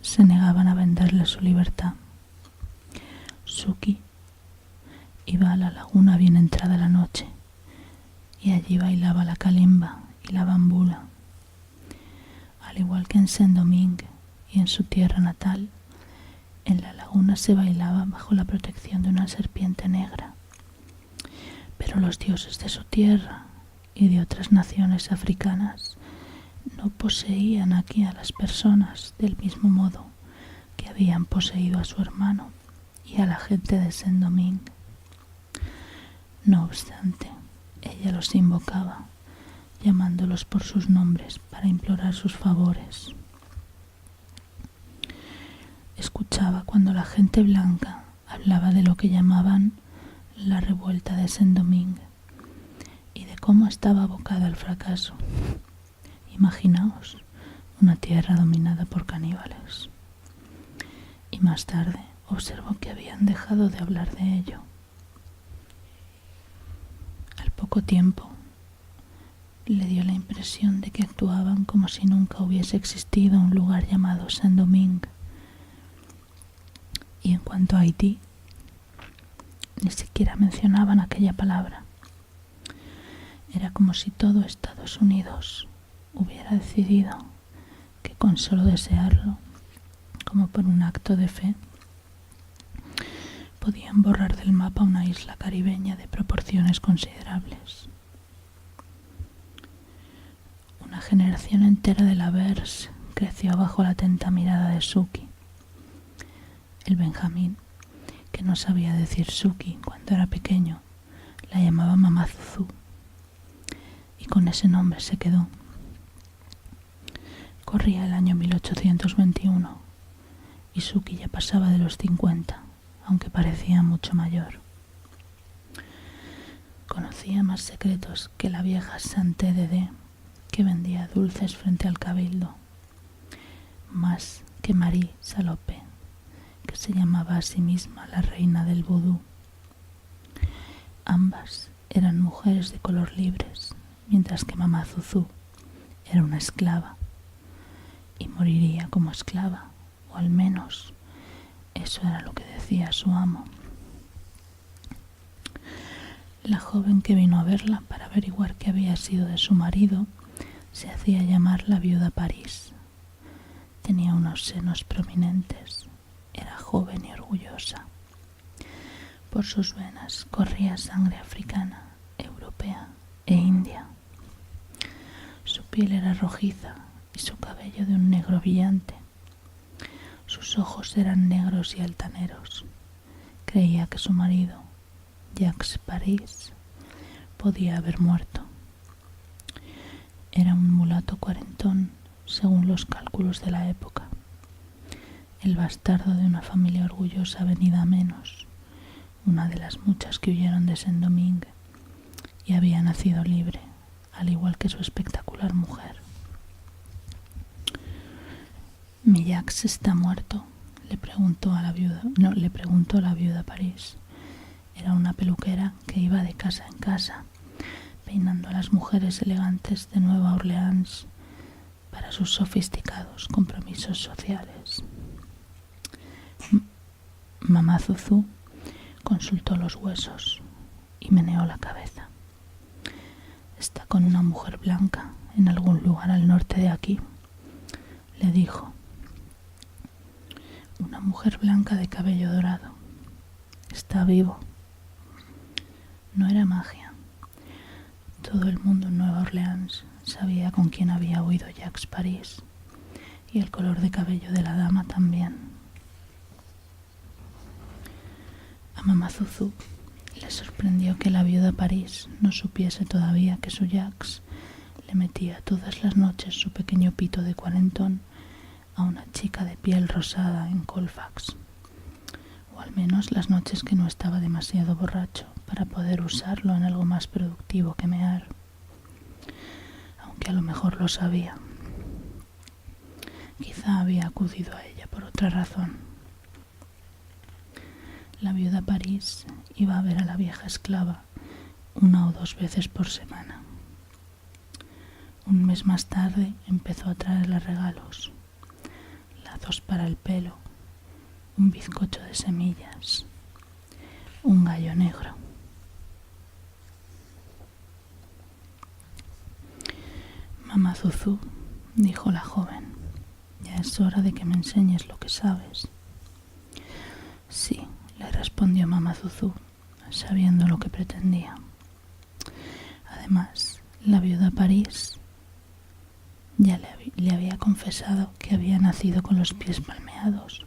se negaban a venderle su libertad. Suki iba a la laguna bien entrada la noche y allí bailaba la calimba y la bambula. Al igual que en Saint-Domingue y en su tierra natal, en la laguna se bailaba bajo la protección de una serpiente negra. Pero los dioses de su tierra y de otras naciones africanas no poseían aquí a las personas del mismo modo que habían poseído a su hermano y a la gente de Saint-Domingue. No obstante, ella los invocaba, llamándolos por sus nombres para implorar sus favores. Escuchaba cuando la gente blanca hablaba de lo que llamaban la revuelta de Saint-Domingue y de cómo estaba abocada al fracaso. Imaginaos una tierra dominada por caníbales. Y más tarde observó que habían dejado de hablar de ello. Al poco tiempo le dio la impresión de que actuaban como si nunca hubiese existido un lugar llamado Saint-Domingue. Y en cuanto a Haití, ni siquiera mencionaban aquella palabra. Era como si todo Estados Unidos hubiera decidido que con solo desearlo, como por un acto de fe, podían borrar del mapa una isla caribeña de proporciones considerables. Una generación entera de Lavers creció bajo la atenta mirada de Suki. El Benjamín, que no sabía decir Suki cuando era pequeño, la llamaba Mamá Zuzu, y con ese nombre se quedó. Corría el año 1821 y Suki ya pasaba de los 50, aunque parecía mucho mayor. Conocía más secretos que la vieja Santé Dedé, que vendía dulces frente al cabildo, más que Marie Salopé, que se llamaba a sí misma la reina del vudú. Ambas eran mujeres de color libres, mientras que Mamá Zuzu era una esclava y moriría como esclava, o al menos eso era lo que decía su amo. La joven que vino a verla para averiguar qué había sido de su marido se hacía llamar la viuda París. Tenía unos senos prominentes, era joven y orgullosa. Por sus venas corría sangre africana, europea e india. Su piel era rojiza y su cabello de un negro brillante. Sus ojos eran negros y altaneros. Creía que su marido, Jacques París, podía haber muerto. Era un mulato cuarentón, según los cálculos de la época. El bastardo de una familia orgullosa venida a menos, una de las muchas que huyeron de Saint-Domingue y había nacido libre, al igual que su espectacular mujer. «¿Mi Jacques está muerto?», le preguntó la viuda París. Era una peluquera que iba de casa en casa, peinando a las mujeres elegantes de Nueva Orleans para sus sofisticados compromisos sociales. Mamá Zuzu consultó los huesos y meneó la cabeza. «Está con una mujer blanca en algún lugar al norte de aquí», le dijo. «Una mujer blanca de cabello dorado. Está vivo». No era magia. Todo el mundo en Nueva Orleans sabía con quién había huido Jacques Paris, y el color de cabello de la dama también. A Mamá Zuzu le sorprendió que la viuda Paris no supiese todavía que su Jacques le metía todas las noches su pequeño pito de cuarentón a una chica de piel rosada en Colfax, o al menos las noches que no estaba demasiado borracho para poder usarlo en algo más productivo que mear, aunque a lo mejor lo sabía. Quizá había acudido a ella por otra razón. La viuda Paris iba a ver a la vieja esclava 1 o 2 veces por semana. Un mes más tarde empezó a traerle regalos: lazos para el pelo, un bizcocho de semillas, un gallo negro. Mamá Zuzu, dijo la joven, ya es hora de que me enseñes lo que sabes. Sí, le respondió Mamá Zuzu, sabiendo lo que pretendía. Además, la viuda Paris ya le había confesado que había nacido con los pies palmeados,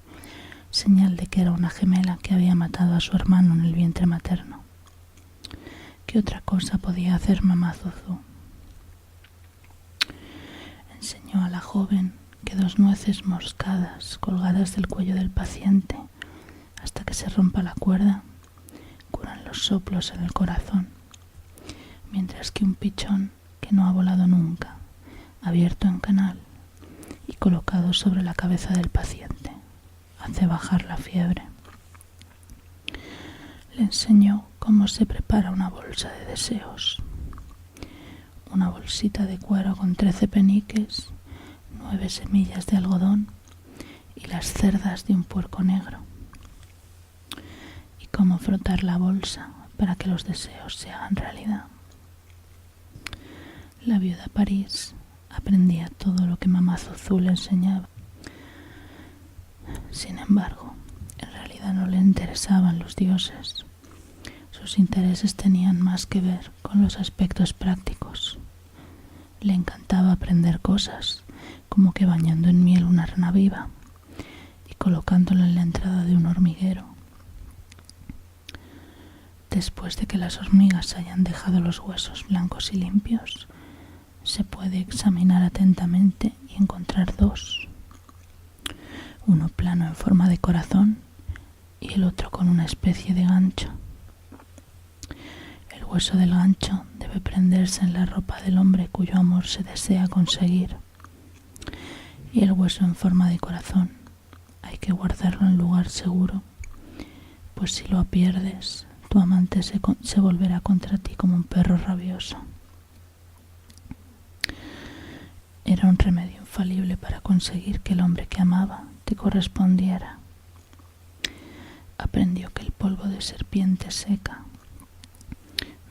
señal de que era una gemela que había matado a su hermano en el vientre materno. ¿Qué otra cosa podía hacer Mamá Zuzu? Enseñó a la joven que 2 nueces moscadas colgadas del cuello del paciente hasta que se rompa la cuerda curan los soplos en el corazón, mientras que un pichón que no ha volado nunca, abierto en canal y colocado sobre la cabeza del paciente, hace bajar la fiebre. Le enseñó cómo se prepara una bolsa de deseos. Una bolsita de cuero con 13 peniques, 9 semillas de algodón y las cerdas de un puerco negro. Y cómo frotar la bolsa para que los deseos se hagan realidad. La viuda Paris aprendía todo lo que Mamá Zuzu le enseñaba. Sin embargo, en realidad no le interesaban los dioses. Sus intereses tenían más que ver con los aspectos prácticos. Le encantaba aprender cosas, como que bañando en miel una rana viva y colocándola en la entrada de un hormiguero. Después de que las hormigas hayan dejado los huesos blancos y limpios, se puede examinar atentamente y encontrar 2. Uno plano en forma de corazón y el otro con una especie de gancho. El hueso del gancho debe prenderse en la ropa del hombre cuyo amor se desea conseguir. Y el hueso en forma de corazón hay que guardarlo en lugar seguro, pues si lo pierdes, tu amante se volverá contra ti como un perro rabioso. Era un remedio infalible para conseguir que el hombre que amaba te correspondiera. Aprendió que el polvo de serpiente seca,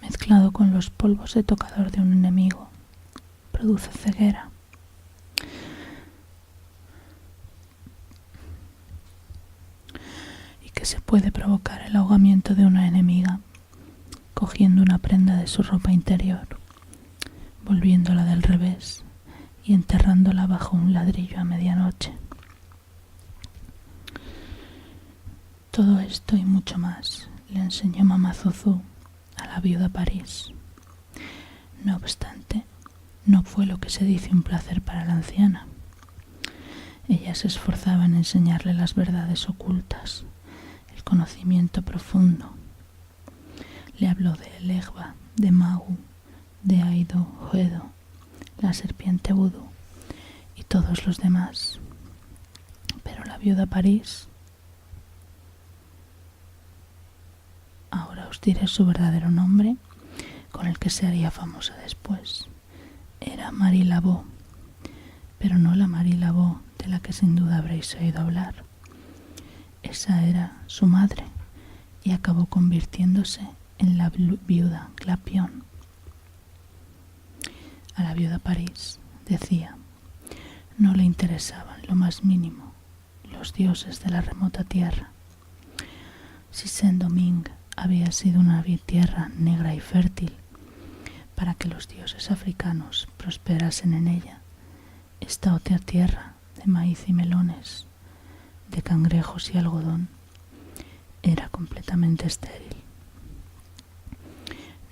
mezclado con los polvos de tocador de un enemigo, produce ceguera. Y que se puede provocar el ahogamiento de una enemiga cogiendo una prenda de su ropa interior, volviéndola del revés y enterrándola bajo un ladrillo a medianoche. Todo esto y mucho más le enseñó Mamá Zuzu a la viuda Paris. No obstante, no fue lo que se dice un placer para la anciana. Ella se esforzaba en enseñarle las verdades ocultas, el conocimiento profundo. Le habló de Elegba, de Magu, de Aido Juedo, la serpiente vudú y todos los demás. Pero la viuda Paris, ahora os diré su verdadero nombre, con el que se haría famosa después, era Marie Laveau, pero no la Marie Laveau de la que sin duda habréis oído hablar. Esa era su madre y acabó convirtiéndose en la viuda Glapion. A la viuda Paris, decía, no le interesaban lo más mínimo los dioses de la remota tierra. Si Saint-Domingue había sido una tierra negra y fértil, para que los dioses africanos prosperasen en ella, esta otra tierra de maíz y melones, de cangrejos y algodón, era completamente estéril.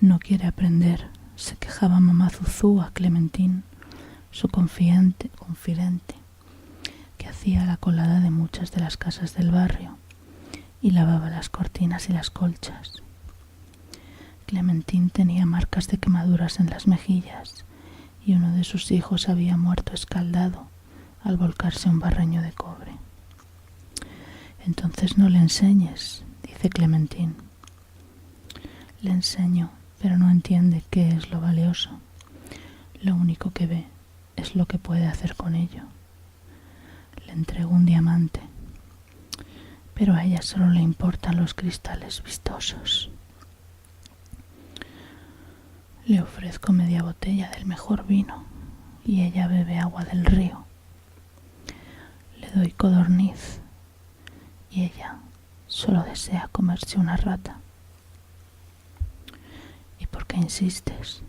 No quiere aprender, se quejaba mamá Zuzú a Clementine, su confidente, que hacía la colada de muchas de las casas del barrio y lavaba las cortinas y las colchas. Clementine tenía marcas de quemaduras en las mejillas y uno de sus hijos había muerto escaldado al volcarse un barreño de cobre. Entonces no le enseñes, dice Clementine. Le enseño, pero no entiende qué es lo valioso. Lo único que ve es lo que puede hacer con ello. Le entrego un diamante, pero a ella solo le importan los cristales vistosos. Le ofrezco media botella del mejor vino y ella bebe agua del río. Le doy codorniz y ella solo desea comerse una rata. ¿Y por qué insistes?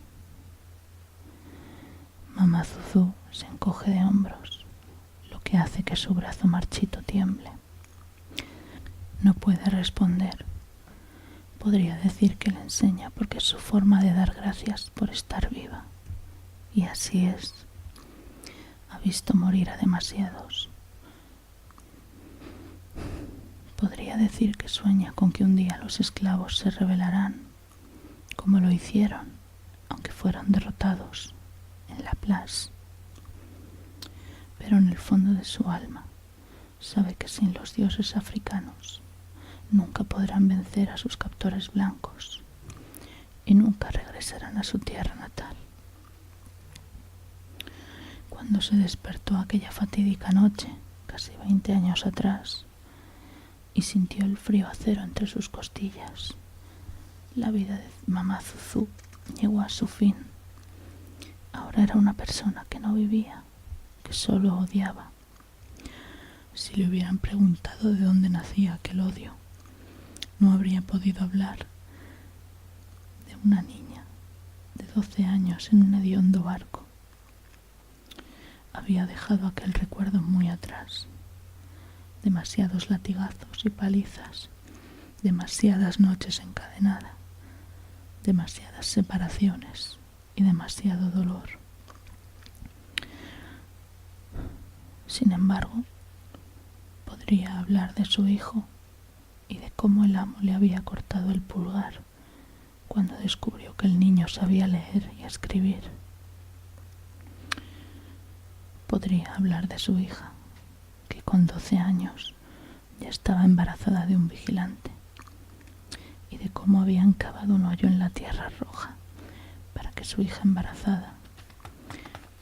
Mamá Zuzú se encoge de hombros, lo que hace que su brazo marchito tiemble. No puede responder. Podría decir que le enseña porque es su forma de dar gracias por estar viva. Y así es. Ha visto morir a demasiados. Podría decir que sueña con que un día los esclavos se rebelarán, como lo hicieron, aunque fueran derrotados, en La Place. Pero en el fondo de su alma sabe que sin los dioses africanos nunca podrán vencer a sus captores blancos y nunca regresarán a su tierra natal. Cuando se despertó aquella fatídica noche, casi 20 años atrás, y sintió el frío acero entre sus costillas, la vida de mamá Zuzú llegó a su fin. Ahora era una persona que no vivía, que solo odiaba. Si le hubieran preguntado de dónde nacía aquel odio, no habría podido hablar de una niña de 12 años en un hediondo barco. Había dejado aquel recuerdo muy atrás. Demasiados latigazos y palizas, demasiadas noches encadenadas, demasiadas separaciones y demasiado dolor. Sin embargo, podría hablar de su hijo y de cómo el amo le había cortado el pulgar cuando descubrió que el niño sabía leer y escribir. Podría hablar de su hija, que con 12 años ya estaba embarazada de un vigilante, y de cómo habían cavado un hoyo en la tierra roja para que su hija embarazada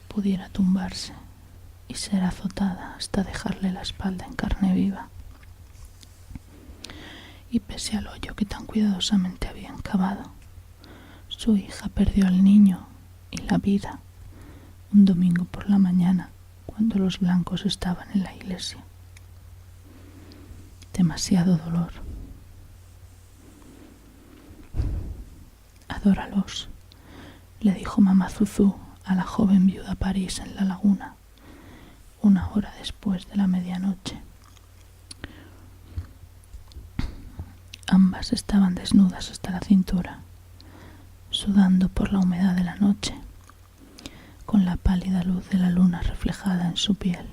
pudiera tumbarse y ser azotada hasta dejarle la espalda en carne viva. Y pese al hoyo que tan cuidadosamente habían cavado, su hija perdió al niño y la vida un domingo por la mañana cuando los blancos estaban en la iglesia. Demasiado dolor. Adóralos, le dijo mamá Zuzú a la joven viuda París en la laguna, 1 hora después de la medianoche. Ambas estaban desnudas hasta la cintura, sudando por la humedad de la noche, con la pálida luz de la luna reflejada en su piel.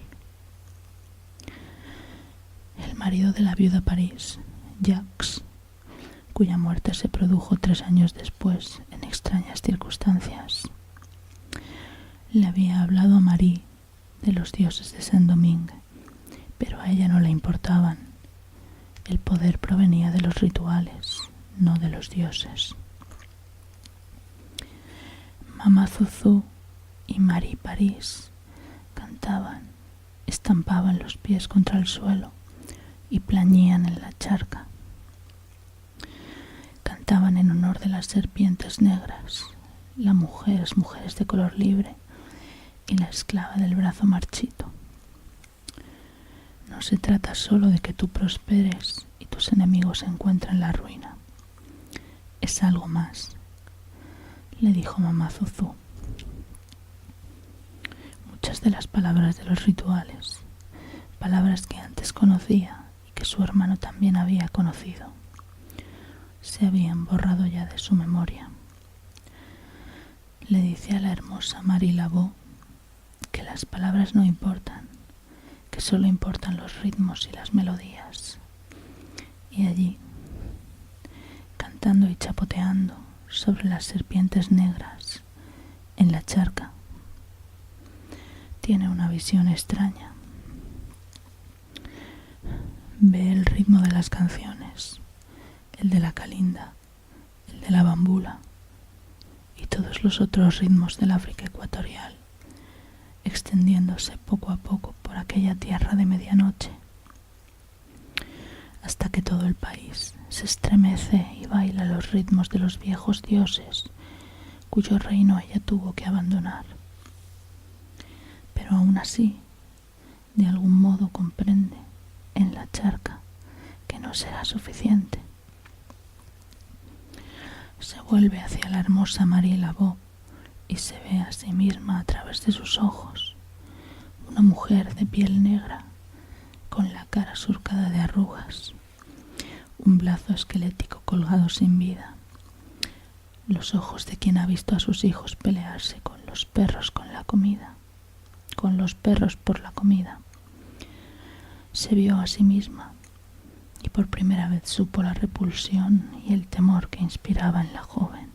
El marido de la viuda París, Jacques, cuya muerte se produjo 3 años después en extrañas circunstancias, le había hablado a Marie de los dioses de Saint-Domingue, pero a ella no le importaban. El poder provenía de los rituales, no de los dioses. Mamá Zuzú y Marie París cantaban, estampaban los pies contra el suelo y plañían en la charca. Cantaban en honor de las serpientes negras, las mujeres de color libre y la esclava del brazo marchito. No se trata solo de que tú prosperes y tus enemigos encuentren la ruina. Es algo más. le dijo mamá Zuzu. Muchas de las palabras de los rituales, palabras que antes conocía y que su hermano también había conocido, se habían borrado ya de su memoria. Le dice a la hermosa Marie Laveau que las palabras no importan, que solo importan los ritmos y las melodías. Y allí, cantando y chapoteando sobre las serpientes negras en la charca, tiene una visión extraña. Ve el ritmo de las canciones, el de la calinda, el de la bambula y todos los otros ritmos del África ecuatorial, extendiéndose poco a poco por aquella tierra de medianoche, hasta que todo el país se estremece y baila los ritmos de los viejos dioses cuyo reino ella tuvo que abandonar. Pero aún así, de algún modo comprende en la charca que no será suficiente. Se vuelve hacia la hermosa Marie Laveau y se ve a sí misma a través de sus ojos, una mujer de piel negra, con la cara surcada de arrugas, un brazo esquelético colgado sin vida, los ojos de quien ha visto a sus hijos pelearse con los perros por la comida. Se vio a sí misma y por primera vez supo la repulsión y el temor que inspiraba en la joven.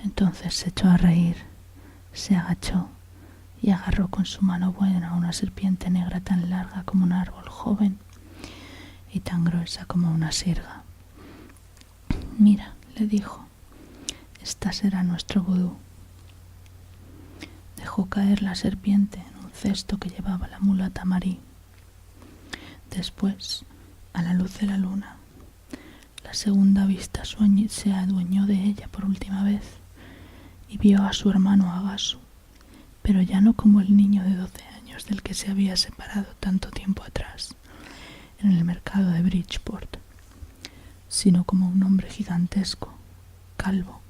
Entonces se echó a reír, se agachó y agarró con su mano buena una serpiente negra tan larga como un árbol joven y tan gruesa como una sierga. «Mira», le dijo, «esta será nuestro vudú». Dejó caer la serpiente en un cesto que llevaba la mulata Marie. Después, a la luz de la luna, la segunda vista se adueñó de ella por última vez y vio a su hermano Agasu, pero ya no como el niño de 12 años del que se había separado tanto tiempo atrás en el mercado de Bridgeport, sino como un hombre gigantesco, calvo,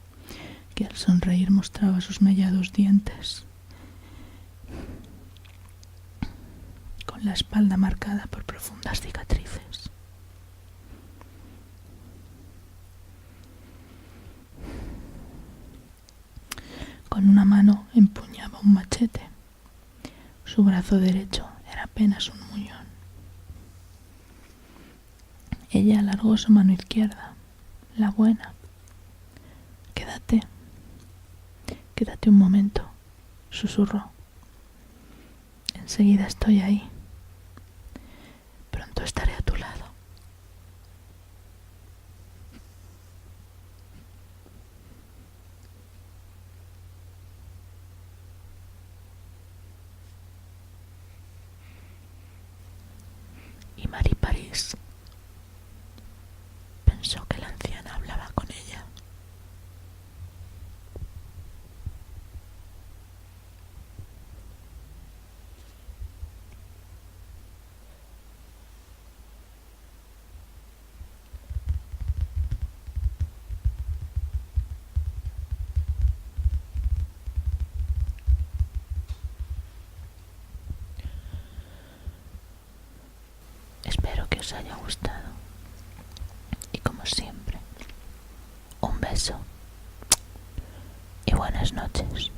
que al sonreír mostraba sus mellados dientes, con la espalda marcada por profundas cicatrices. Con una mano empuñaba un machete. Su brazo derecho era apenas un muñón. Ella alargó su mano izquierda, la buena. Quédate un momento», susurró. «Enseguida estoy ahí. Pronto estaré a tu lado». Y Marie París pensó que la anciana hablaba con ella. Espero que os haya gustado y, como siempre, un beso y buenas noches.